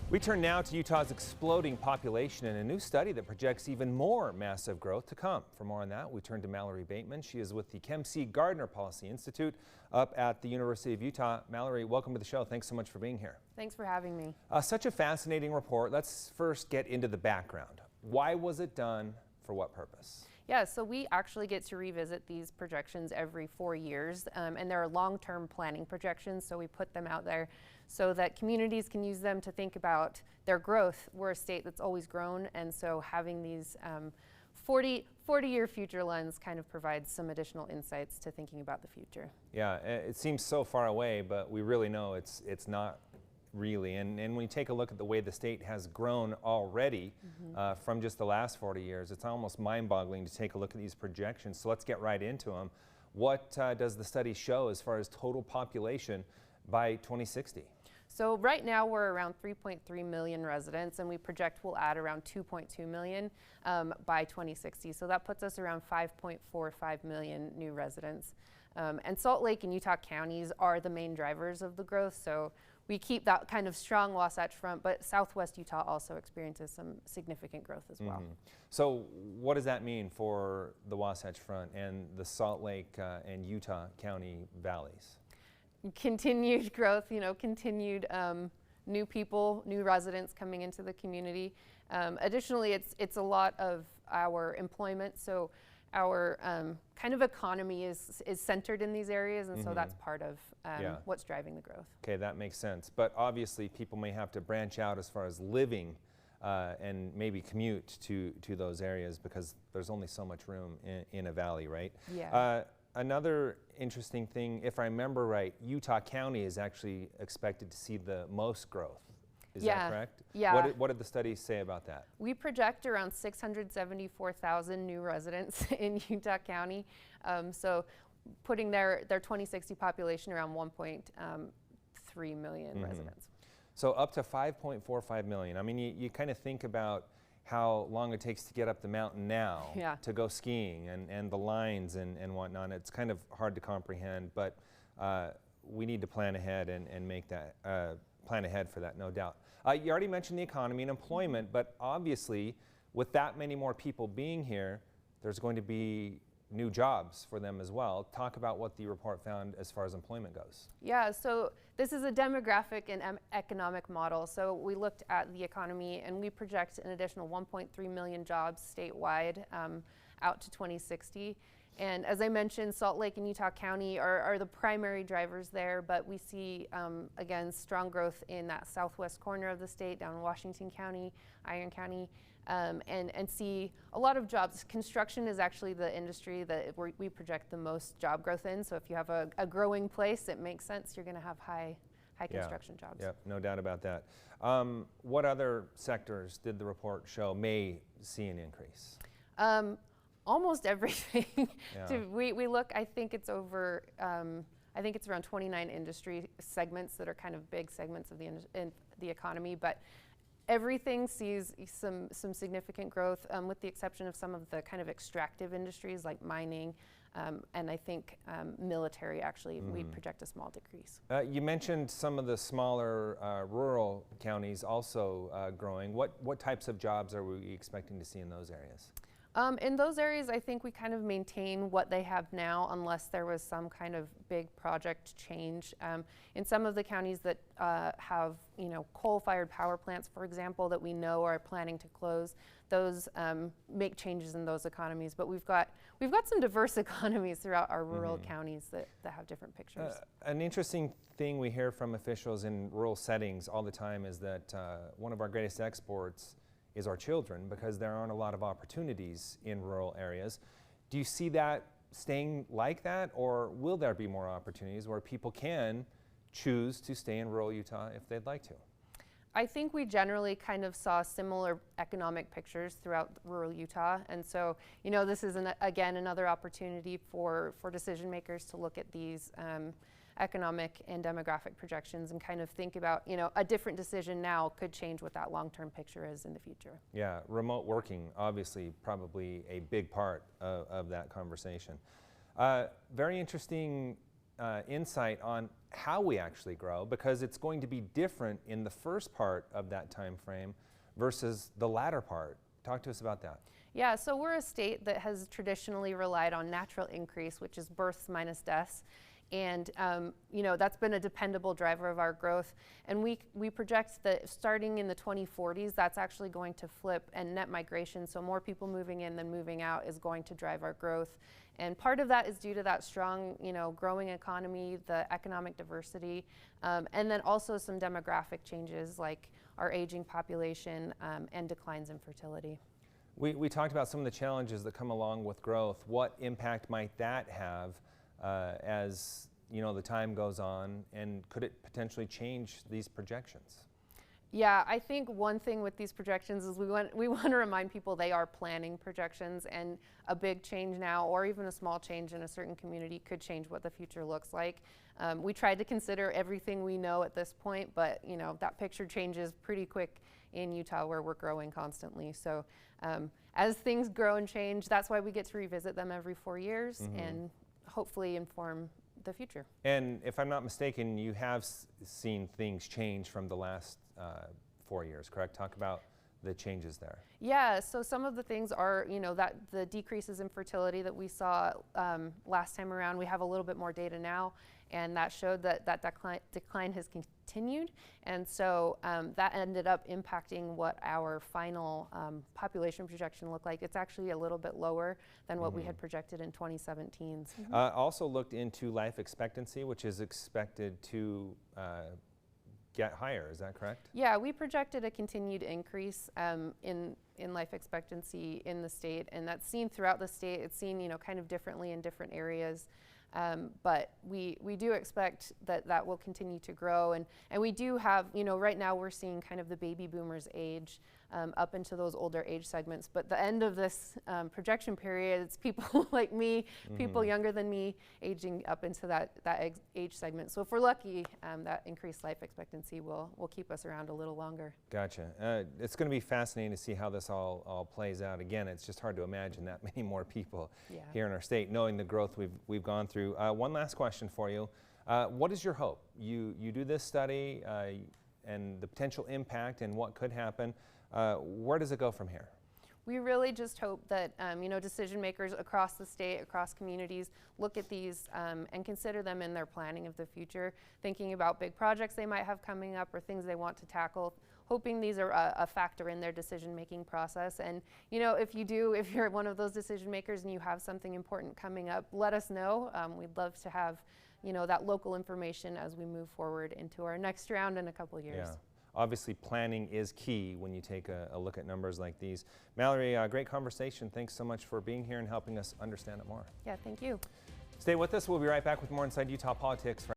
We turn now to Utah's exploding population and a new study that projects even more massive growth to come. For more on that, we turn to Mallory Bateman. She is with the Kempsey Gardner Policy Institute up at the University of Utah. Mallory, welcome to the show. Thanks so much for being here. Thanks for having me. Such a fascinating report. Let's first get into the background. Why was it done? For what purpose? Yeah, so we actually get to revisit these projections every 4 years, and they're long-term planning projections, so we put them out there so that communities can use them to think about their growth. We're a state that's always grown, and so having these 40-year future lens kind of provides some additional insights to thinking about the future. Yeah, it seems so far away, but we really know it's not really. And when you take a look at the way the state has grown already from just the last 40 years, it's almost mind-boggling to take a look at these projections. So let's get right into them. What does the study show as far as total population by 2060? So right now we're around 3.3 million residents, and we project we'll add around 2.2 million by 2060. So that puts us around 5.45 million new residents. And Salt Lake and Utah counties are the main drivers of the growth. So we keep that kind of strong Wasatch Front, but Southwest Utah also experiences some significant growth as well. So what does that mean for the Wasatch Front and the Salt Lake and Utah County valleys? Continued growth, continued new people, new residents coming into the community. Additionally, it's a lot of our employment. So our kind of economy is centered in these areas, and so that's part of what's driving the growth. Okay, that makes sense. But obviously, people may have to branch out as far as living and maybe commute to those areas because there's only so much room in a valley, right? Yeah. Another interesting thing, if I remember right, Utah County is actually expected to see the most growth. Is that correct? Yeah. What did the study say about that? We project around 674,000 new residents in Utah County. So putting their 2060 population around 1.3 million residents. So up to 5.45 million. I mean, you kind of think about how long it takes to get up the mountain now to go skiing and the lines and whatnot. It's kind of hard to comprehend, but we need to plan ahead and make that plan ahead for that, no doubt. You already mentioned the economy and employment, but obviously with that many more people being here, there's going to be new jobs for them as well. Talk about what the report found as far as employment goes. Yeah, so this is a demographic and economic model. So we looked at the economy and we project an additional 1.3 million jobs statewide out to 2060. And as I mentioned, Salt Lake and Utah County are the primary drivers there, but we see, again, strong growth in that southwest corner of the state, down in Washington County, Iron County, and see a lot of jobs. Construction is actually the industry that we project the most job growth in, so if you have a growing place, it makes sense you're going to have high construction jobs. Yeah, no doubt about that. What other sectors did the report show may see an increase? Almost everything. We look, I think it's over, I think it's around 29 industry segments that are kind of big segments of the economy, but everything sees some significant growth, with the exception of some of the kind of extractive industries like mining, and I think military actually, we project a small decrease. You mentioned some of the smaller rural counties also growing. What types of jobs are we expecting to see in those areas? In those areas, I think we kind of maintain what they have now unless there was some kind of big project change. In some of the counties that have, coal-fired power plants, for example, that we know are planning to close, those make changes in those economies. But we've got some diverse economies throughout our rural counties that have different pictures. An interesting thing we hear from officials in rural settings all the time is that one of our greatest exports is our children, because there aren't a lot of opportunities in rural areas. Do you see that staying like that, or will there be more opportunities where people can choose to stay in rural Utah if they'd like to? I think we generally kind of saw similar economic pictures throughout rural Utah, and so this is again another opportunity for decision makers to look at these economic and demographic projections and kind of think about, a different decision now could change what that long-term picture is in the future. Yeah, remote working, obviously, probably a big part of that conversation. Very interesting insight on how we actually grow, because it's going to be different in the first part of that time frame versus the latter part. Talk to us about that. Yeah, so we're a state that has traditionally relied on natural increase, which is births minus deaths. And you know, that's been a dependable driver of our growth. And we project that starting in the 2040s, that's actually going to flip, and net migration, so more people moving in than moving out, is going to drive our growth. And part of that is due to that strong, you know, growing economy, the economic diversity, and then also some demographic changes like our aging population and declines in fertility. We talked about some of the challenges that come along with growth. What impact might that have as you know the time goes on, and could it potentially change these projections? Yeah, I think one thing with these projections is we want to remind people they are planning projections, and a big change now or even a small change in a certain community could change what the future looks like. We tried to consider everything we know at this point, but you know that picture changes pretty quick in Utah, where we're growing constantly. So as things grow and change, that's why we get to revisit them every 4 years and hopefully inform the future. And if I'm not mistaken, you have seen things change from the last 4 years, correct? Talk about the changes there. Yeah, so some of the things are, you know, that the decreases in fertility that we saw last time around, we have a little bit more data now, and that showed that that decline has continued. And so that ended up impacting what our final population projection looked like. It's actually a little bit lower than what we had projected in 2017. Also looked into life expectancy, which is expected to get higher, is that correct? Yeah, we projected a continued increase in life expectancy in the state, and that's seen throughout the state. It's seen, you know, kind of differently in different areas. But we do expect that that will continue to grow, and we do have, you know, right now we're seeing kind of the baby boomers age up into those older age segments. But the end of this projection period, it's people like me, people younger than me, aging up into that age segment. So if we're lucky, that increased life expectancy will keep us around a little longer. Gotcha. It's going to be fascinating to see how this all plays out. Again, it's just hard to imagine that many more people here in our state, knowing the growth we've gone through. One last question for you. What is your hope? You do this study and the potential impact and what could happen. Where does it go from here? We really just hope that you know, decision makers across the state, across communities, look at these and consider them in their planning of the future, thinking about big projects they might have coming up or things they want to tackle, hoping these are a factor in their decision-making process. And you know, if you're one of those decision makers and you have something important coming up, let us know. We'd love to have, you know, that local information as we move forward into our next round in a couple years. Yeah. Obviously, planning is key when you take a look at numbers like these. Mallory, great conversation. Thanks so much for being here and helping us understand it more. Yeah, thank you. Stay with us. We'll be right back with more Inside Utah Politics.